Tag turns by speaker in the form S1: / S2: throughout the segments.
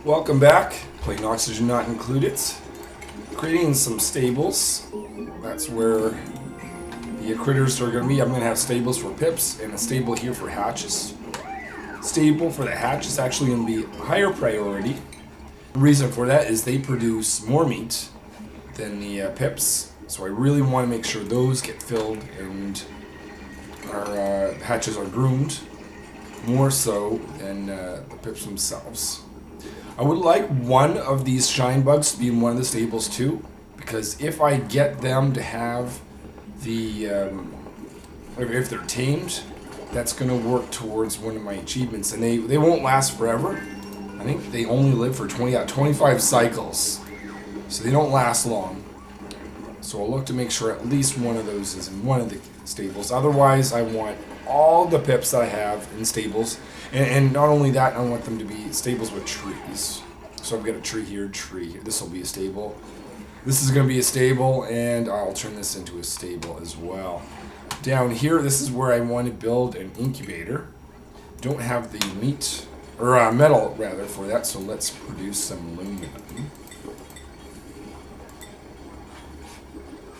S1: Welcome back. Plain oxygen not included. Creating some stables. That's where the critters are going to be. I'm going to have stables for pips and a stable here for hatches. Stable for the hatch is actually going to be higher priority. The reason for that is they produce more meat than the pips. So I really want to make sure those get filled and our hatches are groomed more so than the pips themselves. I would like one of these shine bugs to be in one of the stables too, because if I get them to have the, if they're tamed, that's going to work towards one of my achievements, and they won't last forever. I think they only live for 25 cycles, so they don't last long. So I'll look to make sure at least one of those is in one of the stables. Otherwise, I want all the pips that I have in stables. And not only that, I want them to be stables with trees. So I've got a tree here, tree here. This will be a stable. This is going to be a stable, and I'll turn this into a stable as well. Down here, this is where I want to build an incubator. Don't have the meat, or metal rather, for that, so let's produce some aluminum.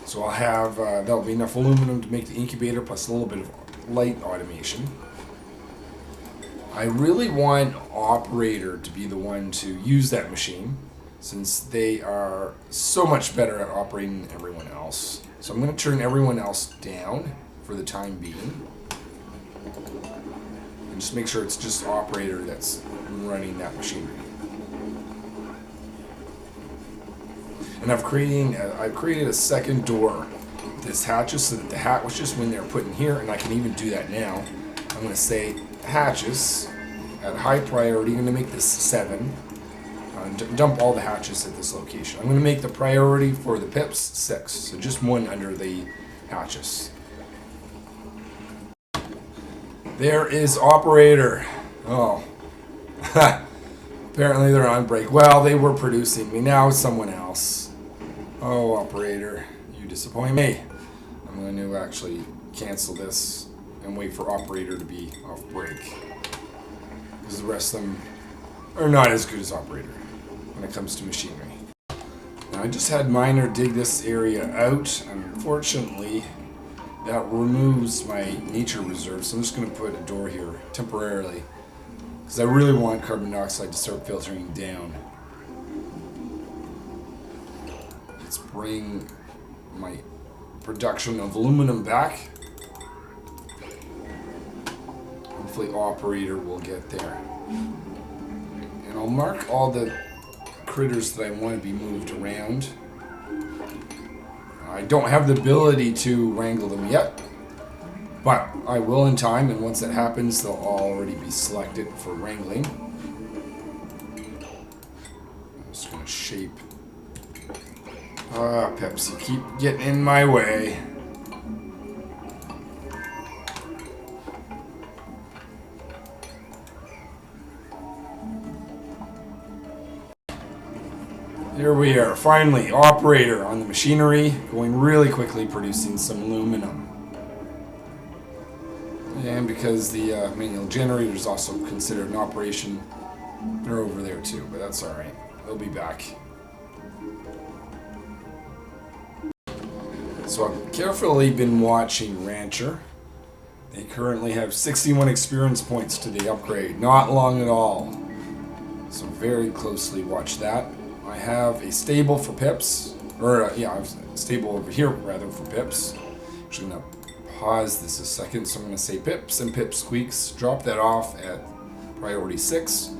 S1: So I'll have, that'll be enough aluminum to make the incubator, plus a little bit of light automation. I really want operator to be the one to use that machine, since they are so much better at operating than everyone else. So I'm going to turn everyone else down for the time being. And just make sure it's just operator that's running that machinery. And I've created a second door with this hatches so that the hatches, when they're put in here, and I can even do that now, I'm going to say hatches at high priority. I'm going to make this 7. Dump all the hatches at this location. I'm going to make the priority for the pips 6, so just one under the hatches. There is operator. Oh, apparently they're on break. Well, they were producing me. Now it's someone else. Oh, operator, you disappoint me. I'm going to actually cancel this and wait for operator to be off break, because the rest of them are not as good as operator when it comes to machinery. Now, I just had miner dig this area out. Unfortunately, that removes my nature reserve, so I'm just going to put a door here temporarily, because I really want carbon dioxide to start filtering down. Let's bring my production of aluminum back. Hopefully operator will get there. And I'll mark all the critters that I want to be moved around. I don't have the ability to wrangle them yet, but I will in time, and once that happens, they'll already be selected for wrangling. I'm just going to shape. Peps, you keep getting in my way. Here we are, finally, operator on the machinery, going really quickly, producing some aluminum. And because the manual generator is also considered an operation, they're over there too, but that's alright. They'll be back. So I've carefully been watching Rancher. They currently have 61 experience points to the upgrade. Not long at all. So very closely watch that. I have a stable for pips. I have a stable over here rather for pips. Actually, I'm going to pause this a second. So I'm going to say pips and pip squeaks. Drop that off at priority 6.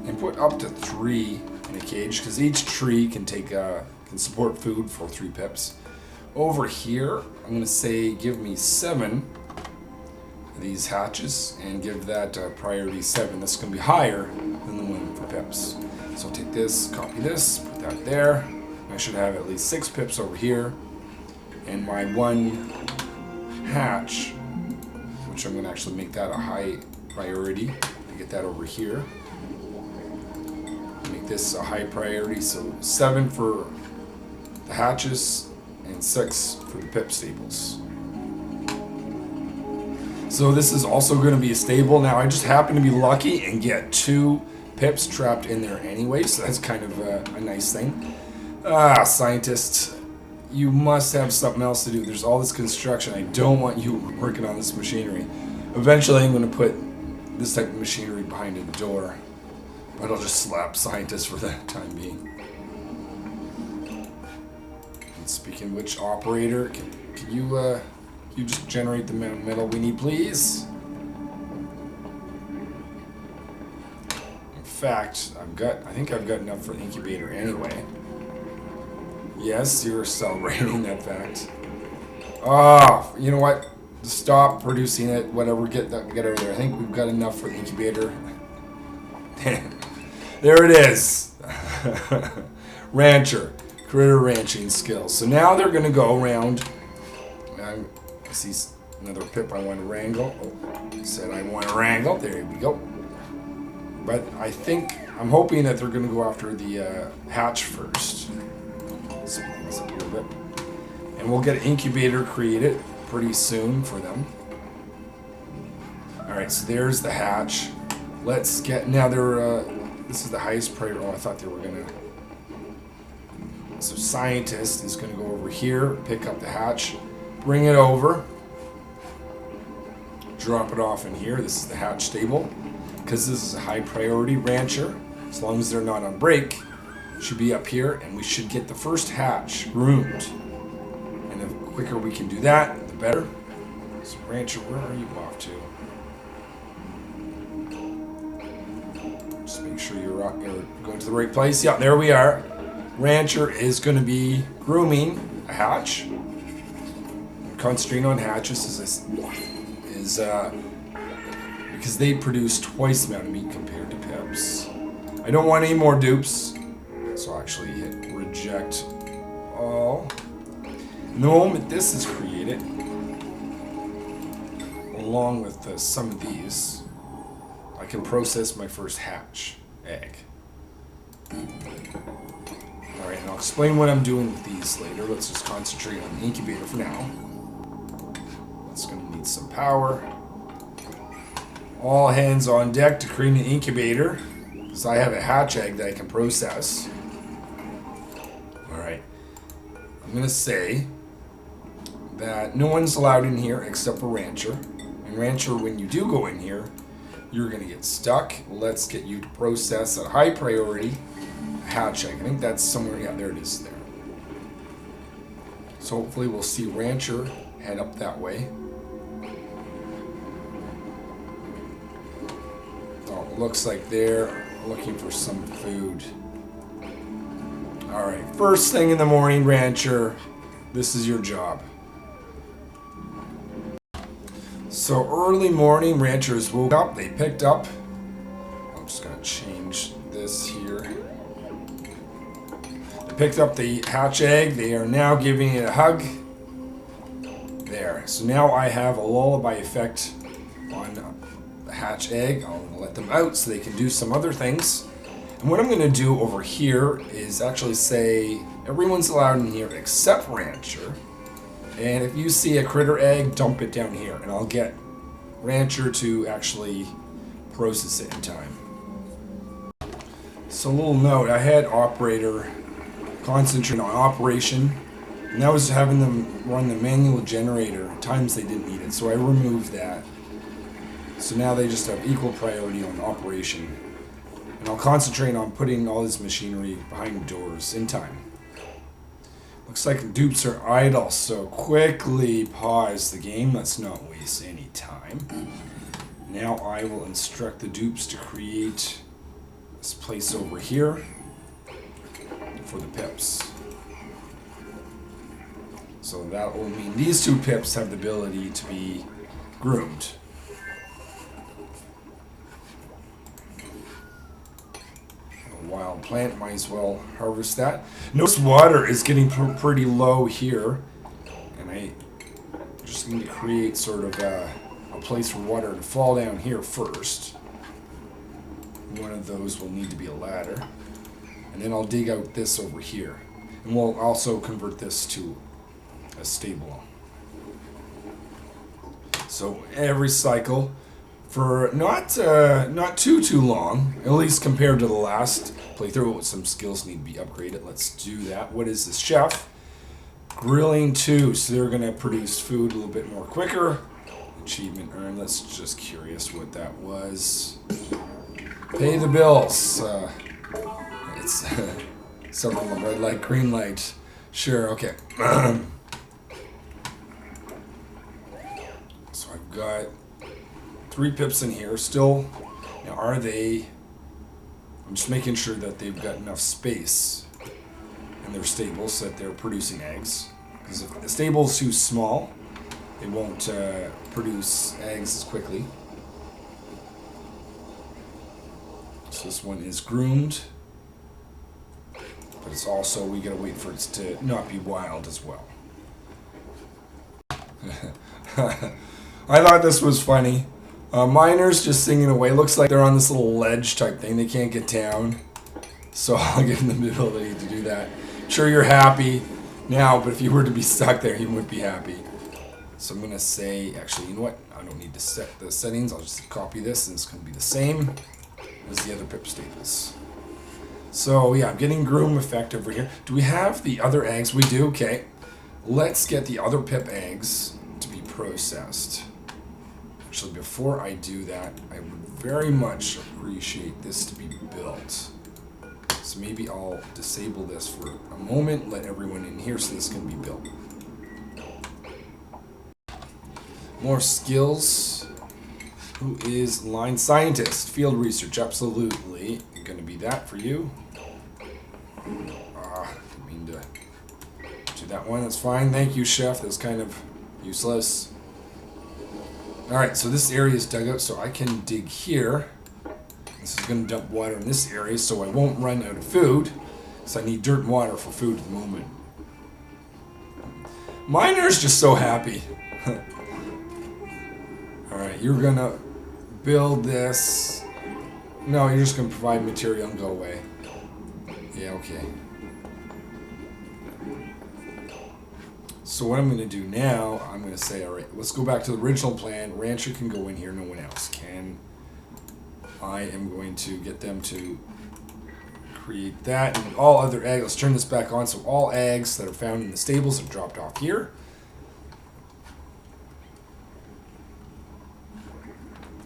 S1: And put up to 3 in a cage, because each tree can support food for 3 pips. Over here, I'm going to say give me 7 of these hatches and give that priority 7. That's going to be higher than the one for pips. So take this, copy this, put that there. I should have at least 6 pips over here. And my 1 hatch, which I'm going to actually make that a high priority. I get that over here. Make this a high priority. So 7 for the hatches and 6 for the pip stables. So this is also going to be a stable. Now I just happen to be lucky and get 2 pips trapped in there anyway, so that's kind of a nice thing. Scientists, you must have something else to do. There's all this construction. I don't want you working on this machinery. Eventually I'm going to put this type of machinery behind a door, but I'll just slap scientists for the time being. And speaking of which, operator, can you just generate the amount of metal we need, please? In fact, I think I've got enough for the incubator anyway. Yes, you're celebrating that fact. Ah, you know what? Stop producing it. Whatever, get over there. I think we've got enough for the incubator. There it is. Rancher, critter ranching skills. So now they're going to go around. I see another pip I want to wrangle. Oh, said I want to wrangle. There we go. But I'm hoping that they're going to go after the hatch first. Speed things up a little bit. And we'll get an incubator created pretty soon for them. Alright, so there's the hatch. Let's get, now this is the highest priority. Oh, I thought they were going to. So scientist is going to go over here, pick up the hatch, bring it over, drop it off in here. This is the hatch stable. Because this is a high priority rancher, as long as they're not on break, should be up here, and we should get the first hatch groomed. And the quicker we can do that, the better. So rancher, where are you off to? Just make sure you're going to the right place. Yeah, there we are. Rancher is going to be grooming a hatch. Concentrating on hatches is because they produce twice the amount of meat compared to pips. I don't want any more dupes, so I'll actually hit reject all. And the moment this is created, along with some of these, I can process my first hatch egg. Alright, and I'll explain what I'm doing with these later. Let's just concentrate on the incubator for now. It's going to need some power. All hands on deck to create an incubator, because I have a hatch egg that I can process. Alright, I'm going to say that no one's allowed in here except for Rancher. And Rancher, when you do go in here, you're going to get stuck. Let's get you to process a high priority hatch egg. I think that's somewhere, yeah, there it is there. So hopefully we'll see Rancher head up that way. Oh, looks like they're looking for some food. Alright, first thing in the morning, Rancher, this is your job. So early morning, Ranchers woke up, they picked up. I'm just going to change this here. They picked up the hatch egg, they are now giving it a hug. There, so now I have a lullaby effect on the hatch egg. I'll let them out so they can do some other things. And what I'm going to do over here is actually say everyone's allowed in here except Rancher. And if you see a critter egg, dump it down here. And I'll get Rancher to actually process it in time. So a little note, I had operator concentrate on operation. And that was having them run the manual generator at times they didn't need it. So I removed that. So now they just have equal priority on operation. And I'll concentrate on putting all this machinery behind doors in time. Looks like dupes are idle, so quickly pause the game. Let's not waste any time. Now I will instruct the dupes to create this place over here for the pips. So that will mean these two pips have the ability to be groomed. Wild plant, might as well harvest that. Notice water is getting pretty low here, and I just need to create sort of a place for water to fall down here first. One of those will need to be a ladder, and then I'll dig out this over here, and we'll also convert this to a stable. So every cycle for not too long, at least compared to the last playthrough. Some skills need to be upgraded. Let's do that. What is this? Chef. Grilling 2, so they're going to produce food a little bit more quicker. Achievement earned. Let's just curious what that was. Pay the bills. It's several red light, green light. Sure, okay. So I've got 3 pips in here still. Now are they... I'm just making sure that they've got enough space in their stables so that they're producing eggs. Because if the stable's too small, they won't produce eggs as quickly. So this one is groomed. But it's also, we gotta wait for it to not be wild as well. I thought this was funny. Miners just singing away. Looks like they're on this little ledge type thing. They can't get down. So I'll give them the ability to do that. Sure, you're happy now, but if you were to be stuck there, you wouldn't be happy. So I'm going to say, actually, you know what? I don't need to set the settings. I'll just copy this, and it's going to be the same as the other pip staples. So yeah, I'm getting groom effect over here. Do we have the other eggs? We do. Okay. Let's get the other pip eggs to be processed. Actually, before I do that, I would very much appreciate this to be built. So maybe I'll disable this for a moment, let everyone in here so this can be built. More skills. Who is line scientist? Field research, absolutely. Going to be that for you. Didn't mean to do that one. That's fine. Thank you, chef. That's kind of useless. Alright, so this area is dug out, so I can dig here. This is going to dump water in this area, so I won't run out of food. So I need dirt and water for food at the moment. Miner's just so happy. Alright, you're going to build this. No, you're just going to provide material and go away. Yeah, okay. So what I'm going to do now, I'm going to say, alright, let's go back to the original plan. Rancher can go in here, no one else can. I am going to get them to create that. And all other eggs, let's turn this back on. So all eggs that are found in the stables have dropped off here.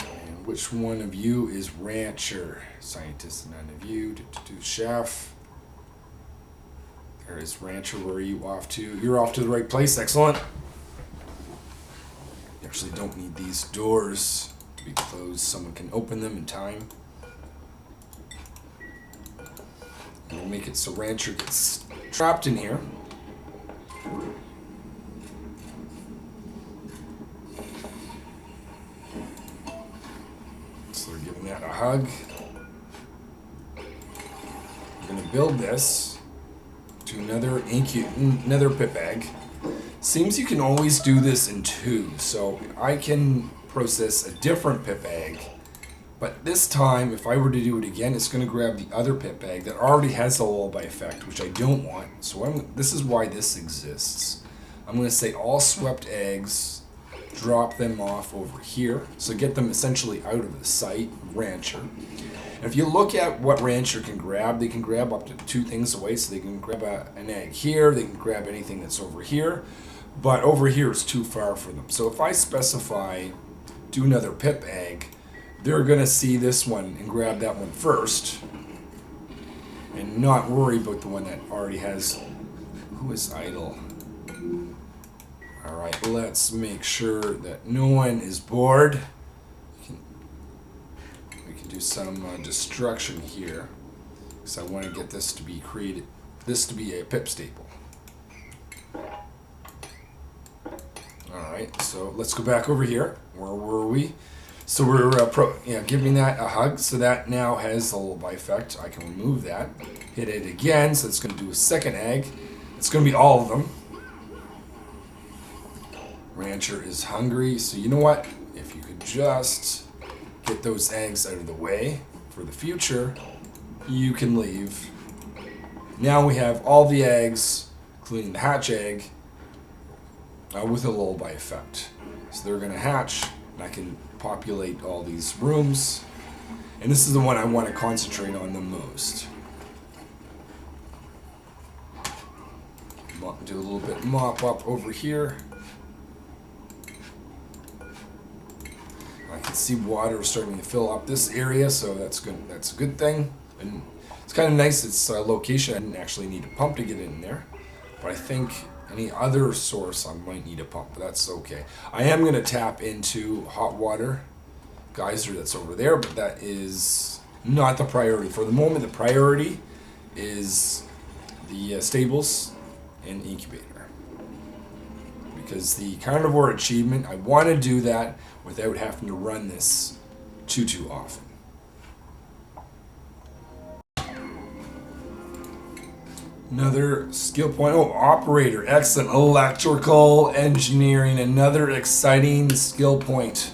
S1: And which one of you is rancher? Scientist, none of you. Chef. There is rancher. Where are you off to? You're off to the right place. Excellent. You actually don't need these doors to be closed. Someone can open them in time. And we'll make it so rancher gets trapped in here. So we're giving that a hug. We're going to build this to another pip egg. Seems you can always do this in 2, so I can process a different pip egg, but this time if I were to do it again, it's going to grab the other pip egg that already has the lullaby effect, which I don't want. So this is why this exists. I'm going to say all swept eggs, drop them off over here, so get them essentially out of the sight of rancher. And if you look at what rancher can grab, they can grab up to 2 things away. So they can grab an egg here, they can grab anything that's over here, but over here is too far for them. So if I specify do another pip egg, they're going to see this one and grab that one first and not worry about the one that already has. Who is idle? Alright, let's make sure that no one is bored. Do some destruction here, because I want to get this to be created, this to be a pip staple. Alright, so let's go back over here. Where were we? So we're giving that a hug, so that now has the lullaby effect. I can remove that, hit it again, so it's going to do a second egg. It's going to be all of them. Rancher is hungry, so you know what? If you could just get those eggs out of the way for the future, you can leave. Now we have all the eggs, including the hatch egg, with a lullaby effect. So they're going to hatch, and I can populate all these rooms. And this is the one I want to concentrate on the most. Do a little bit mop up over here. I can see water starting to fill up this area, so that's good. That's a good thing. And it's kind of nice. It's a location I didn't actually need a pump to get in there, but I think any other source I might need a pump. But that's okay. I am going to tap into hot water geyser that's over there, but that is not the priority for the moment. The priority is the stables and incubator, because the carnivore achievement, I want to do that without having to run this too often. Another skill point. Oh, operator. Excellent. Electrical engineering. Another exciting skill point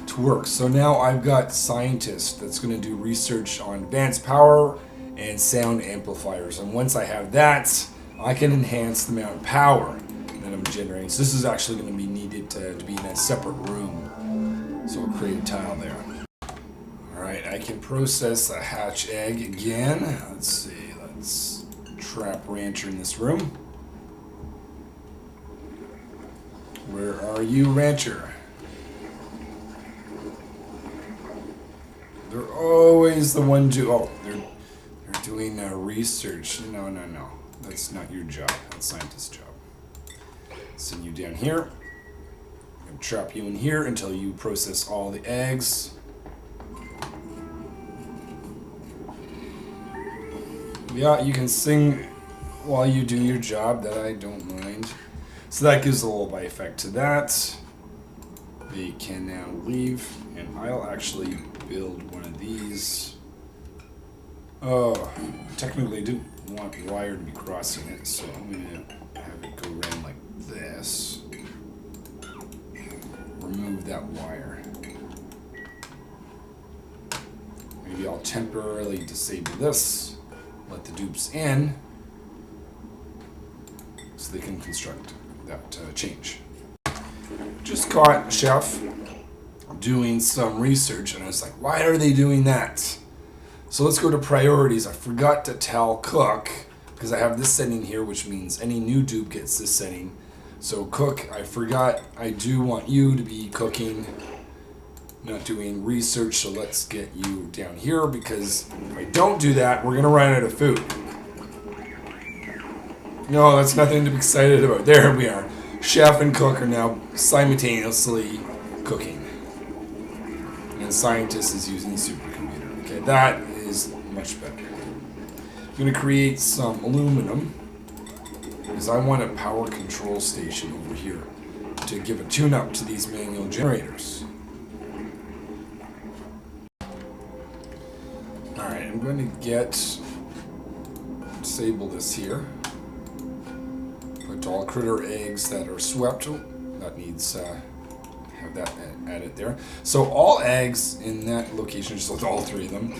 S1: to work. So now I've got scientist that's going to do research on advanced power and sound amplifiers. And once I have that, I can enhance the amount of power that I'm generating. So this is actually going to be needed to be in a separate room. So I'll create a tile there. Alright, I can process a hatch egg again. Let's see. Let's trap rancher in this room. Where are you, rancher? They're always the one they're doing research. No. That's not your job. That's scientist's job. Send you down here. I'm gonna trap you in here until you process all the eggs. Yeah, you can sing while you do your job. That I don't mind. So that gives a lullaby effect to that. They can now leave, and I'll actually build one of these. Oh, technically I didn't want wire to be crossing it, so I'm going to have it go around like this. Remove that wire. Maybe I'll temporarily disable this, let the dupes in, so they can construct that change. Just caught Chef doing some research, and I was like, why are they doing that? So let's go to priorities. I forgot to tell Cook, because I have this setting here, which means any new dupe gets this setting. So Cook, I forgot, I do want you to be cooking, not doing research, so let's get you down here, because if I don't do that, we're gonna run out of food. No, that's nothing to be excited about. There we are. Chef and Cook are now simultaneously cooking. And scientist is using the supercomputer. Okay, that is much better. I'm going to create some aluminum, because I want a power control station over here to give a tune-up to these manual generators. Alright, I'm going to disable this here. Put all critter eggs that are swept. Oh, that needs have that added there. So all eggs in that location, just all three of them,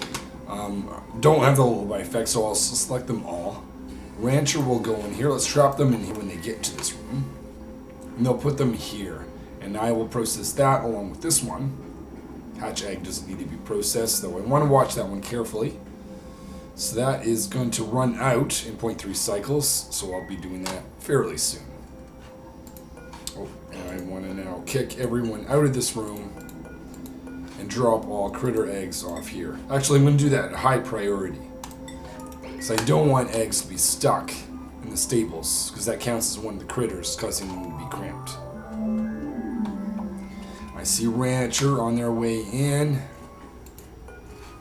S1: don't have the lullaby effect, so I'll select them all. Rancher will go in here. Let's trap them in here when they get to this room. And they'll put them here. And I will process that along with this one. Hatch egg doesn't need to be processed, though I want to watch that one carefully. So that is going to run out in 0.3 cycles, so I'll be doing that fairly soon. Oh, and I want to now kick everyone out of this room and drop all critter eggs off here. Actually, I'm going to do that at high priority, because I don't want eggs to be stuck in the stables, because that counts as one of the critters, causing them to be cramped. I see Rancher on their way in.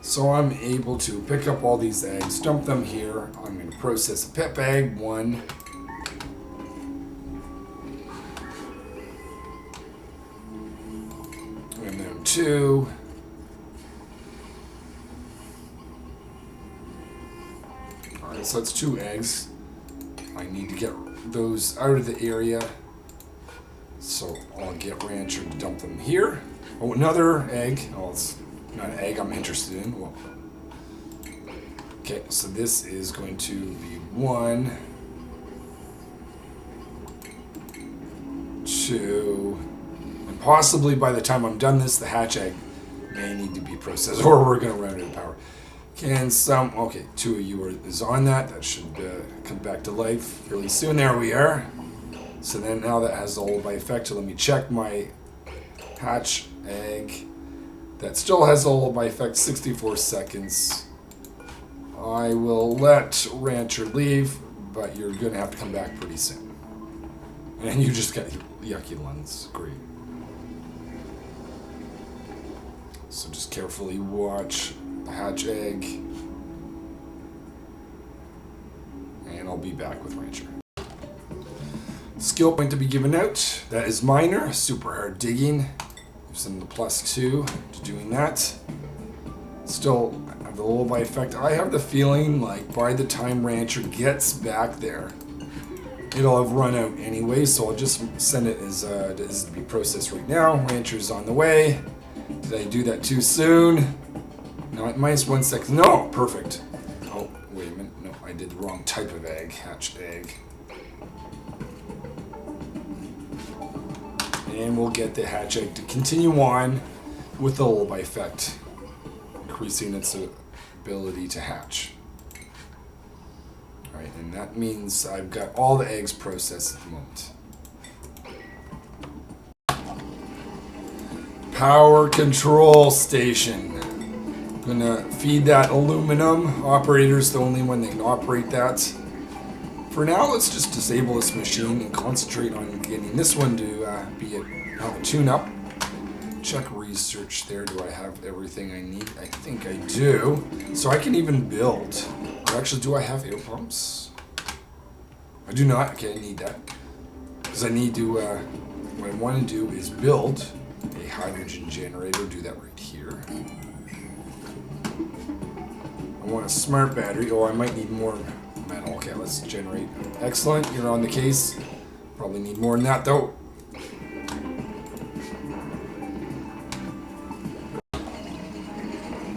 S1: So I'm able to pick up all these eggs, dump them here. I'm going to process a pip egg, 1. And then 2. Alright, so that's 2 eggs. I need to get those out of the area. So I'll get Rancher to dump them here. Oh, another egg. Oh, it's not an egg I'm interested in. Well, okay, so this is going to be 1, 2, and possibly by the time I'm done this, the hatch egg may need to be processed, or we're going to run out of power. Okay, 2 of you is on that. That should come back to life really soon. There we are. So then now that has the lullaby effect. So let me check my hatch egg. That still has the lullaby effect, 64 seconds. I will let Rancher leave, but you're going to have to come back pretty soon. And you just got yucky lungs. Great. So just carefully watch the hatch egg. And I'll be back with Rancher. Skill point to be given out. That is minor. Super hard digging. Gives them the +2 to doing that. Still have the lullaby effect. I have the feeling like by the time Rancher gets back there, it'll have run out anyway, so I'll just send it as to be processed right now. Rancher's on the way. Did I do that too soon? No, -1 second. No, perfect. Oh, wait a minute. No, I did the wrong type of egg. Hatch egg. And we'll get the hatch egg to continue on with the lullaby effect, increasing its ability to hatch. Alright, and that means I've got all the eggs processed at the moment. Power control station. I'm gonna feed that aluminum. Operator's the only one that can operate that. For now, let's just disable this machine and concentrate on getting this one to be a tune-up. Check research there. Do I have everything I need? I think I do. So I can even build. Or actually, do I have air pumps? I do not. Okay, I need that. Because I need to, what I want to do is build a hydrogen generator. Do that right here. I want a smart battery. Oh, I might need more metal. Okay, let's generate. Excellent. You're on the case. Probably need more than that, though.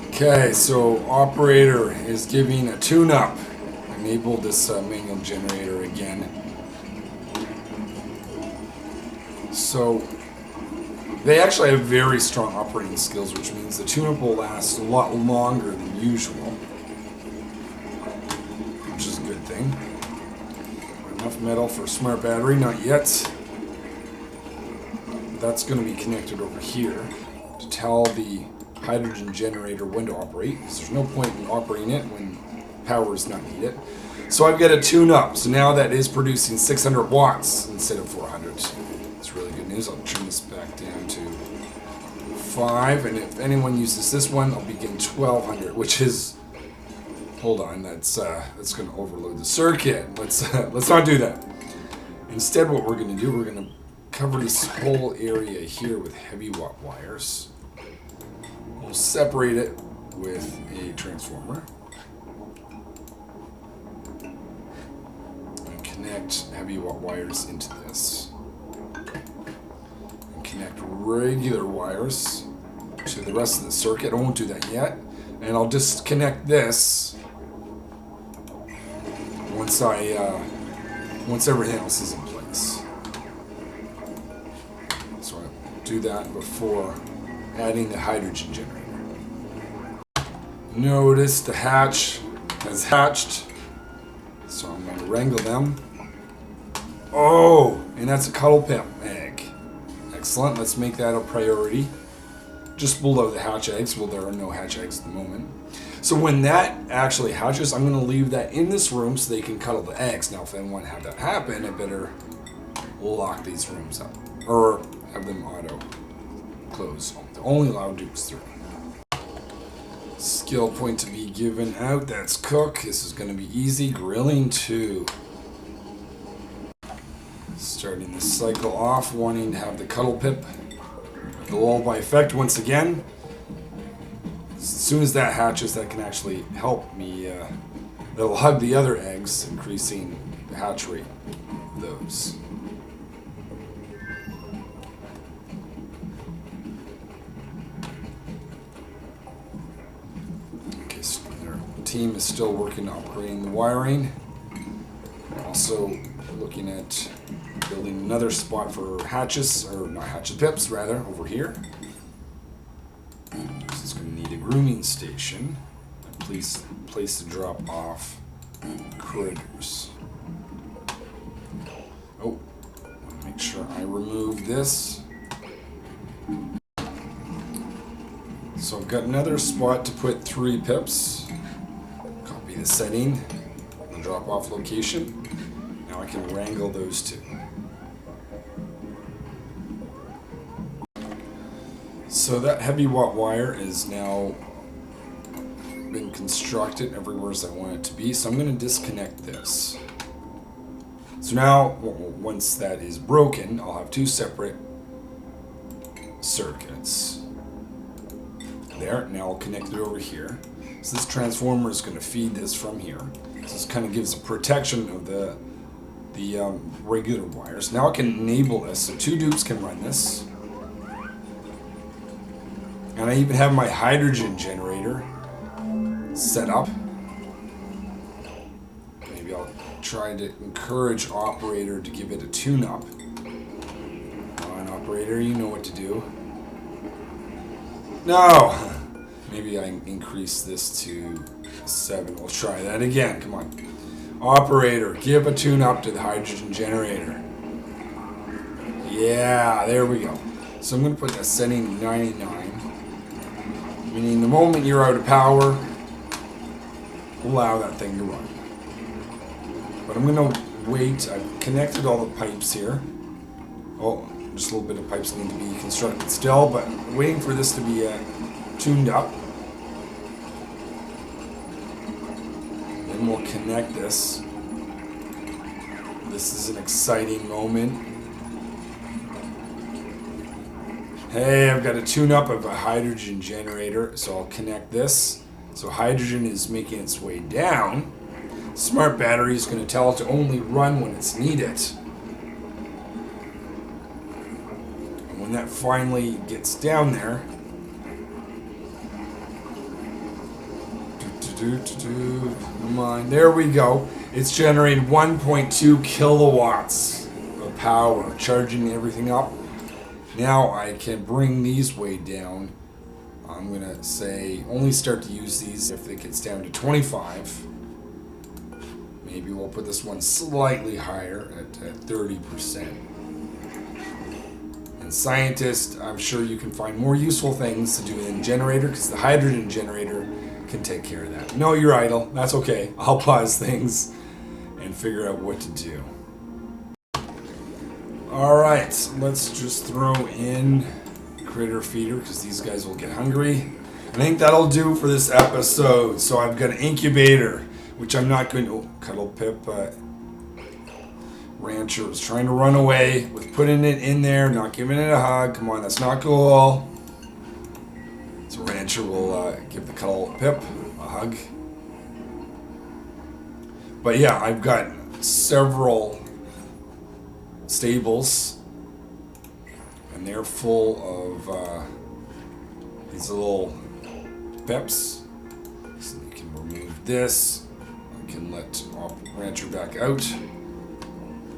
S1: Okay, so operator is giving a tune-up. Enable this manual generator again. So they actually have very strong operating skills, which means the tune-up will last a lot longer than usual, which is a good thing. Enough metal for a smart battery, not yet. That's going to be connected over here to tell the hydrogen generator when to operate, because there's no point in operating it when power is not needed. So I've got a tune-up. So now that is producing 600 watts instead of 400. It's really good news. I'll turn this back down to 5, and if anyone uses this one, I'll be getting 1200, which is, hold on, that's going to overload the circuit. Let's not do that. Instead, what we're going to do, we're going to cover this whole area here with heavy watt wires. We'll separate it with a transformer and connect heavy watt wires into this. And connect regular wires to the rest of the circuit. I won't do that yet. And I'll just connect this once everything else is in place. So I'll do that before adding the hydrogen generator. Notice the hatch has hatched, so I'm going to wrangle them. Oh, and that's a cuddle pip egg. Excellent, let's make that a priority. Just below the hatch eggs, well, there are no hatch eggs at the moment. So when that actually hatches, I'm going to leave that in this room so they can cuddle the eggs. Now, if I want to have that happen, I better lock these rooms up, or have them auto close. Only allow dupes through. Skill point to be given out. That's cook. This is going to be easy. Grilling 2. Starting the cycle off, wanting to have the cuddle pip. The lullaby effect once again. As soon as that hatches, that can actually help me. That'll hug the other eggs, increasing the hatch rate of those. Team is still working on upgrading the wiring. Also looking at building another spot for hatches, or not hatchet pips, rather, over here. This is going to need a grooming station. A place to drop off critters. Oh, want to make sure I remove this. So I've got another spot to put 3 pips. Copy the setting, the drop off location. Now I can wrangle those 2. So that heavy watt wire is now been constructed everywhere as I want it to be. So I'm going to disconnect this. So now, once that is broken, I'll have 2 separate circuits. There, now I'll connect it over here. So this transformer is going to feed this from here. So this kind of gives a protection of the regular wires. Now I can enable this, so 2 dupes can run this. And I even have my hydrogen generator set up. Maybe I'll try to encourage operator to give it a tune-up. Come on, operator, you know what to do. No! Maybe I increase this to 7. We'll try that again. Come on. Operator, give a tune-up to the hydrogen generator. Yeah, there we go. So I'm going to put that setting 99. Meaning the moment you're out of power, allow that thing to run. But I'm going to wait. I've connected all the pipes here. Oh, just a little bit of pipes need to be constructed still, but I'm waiting for this to be tuned up. Then we'll connect this. This is an exciting moment. Hey, I've got a tune-up of a hydrogen generator, so I'll connect this. So hydrogen is making its way down. Smart battery is going to tell it to only run when it's needed. And when that finally gets down there, come on, there we go. It's generating 1.2 kilowatts of power, charging everything up. Now I can bring these way down. I'm going to say only start to use these if it gets down to 25. Maybe we'll put this one slightly higher at 30%. And scientists, I'm sure you can find more useful things to do in generator, because the hydrogen generator can take care of that. No, you're idle. That's okay. I'll pause things and figure out what to do. Alright, let's just throw in critter feeder because these guys will get hungry. I think that'll do for this episode. So I've got an incubator, which I'm not going to... Oh, Cuddle Pip Rancher was trying to run away with putting it in there, not giving it a hug. Come on, that's not cool. So Rancher will give the Cuddle Pip a hug. But yeah, I've got several stables, and they're full of these little pips. So you can remove this. I can let Rancher back out.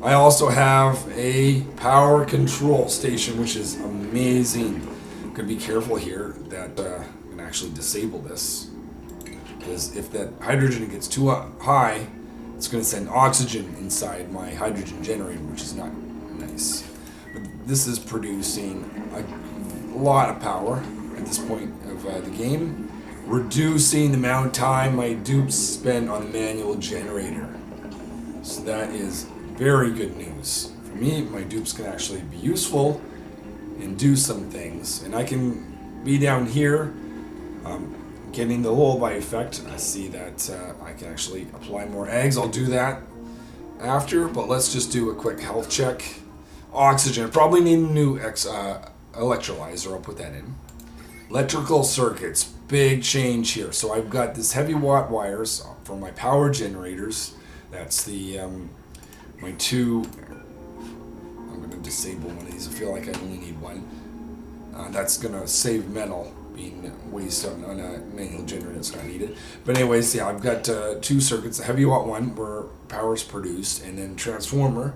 S1: I also have a power control station, which is amazing. I'm going to be careful here that I'm going to actually disable this, because if that hydrogen gets too high, it's going to send oxygen inside my hydrogen generator, which is not nice. But this is producing a lot of power at this point of the game, reducing the amount of time my dupes spend on the manual generator. So that is very good news. For me, my dupes can actually be useful and do some things. And I can be down here getting the lullaby effect. I see that I can actually apply more eggs. I'll do that after, but let's just do a quick health check. Oxygen. I probably need a new electrolyzer. I'll put that in. Electrical circuits. Big change here. So I've got this heavy watt wires for my power generators. That's the my 2. I'm going to disable one of these. I feel like I only need one. That's going to save metal being wasted on a manual generator that's not needed. But anyways, yeah, I've got 2 circuits. A heavy watt one where power is produced, and then transformer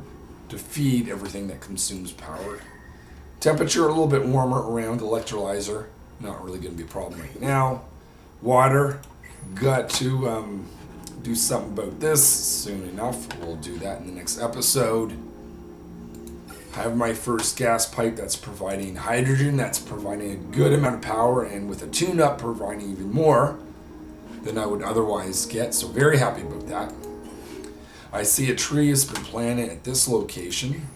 S1: to feed everything that consumes power. Temperature a little bit warmer around electrolyzer, not really going to be a problem right now. Water, got to do something about this soon enough. We'll do that in the next episode. I have my first gas pipe that's providing hydrogen, that's providing a good amount of power, and with a tune-up providing even more than I would otherwise get, so very happy about that. I see a tree has been planted at this location.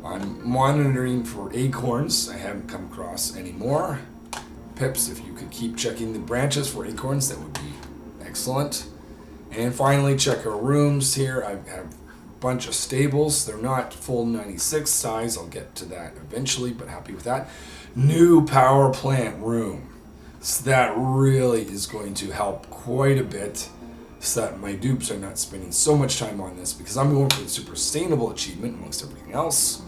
S1: I'm monitoring for acorns. I haven't come across any more. Pips, if you could keep checking the branches for acorns, that would be excellent. And finally, check our rooms here. I have bunch of stables. They're not full 96 size. I'll get to that eventually, but happy with that. New power plant room. So that really is going to help quite a bit so that my dupes are not spending so much time on this, because I'm going for the super sustainable achievement amongst everything else.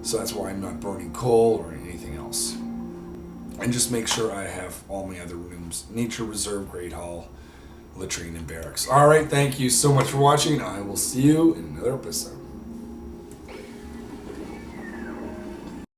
S1: So that's why I'm not burning coal or anything else. And just make sure I have all my other rooms: nature reserve, great hall, latrine, and barracks. All right, thank you so much for watching. I will see you in another episode.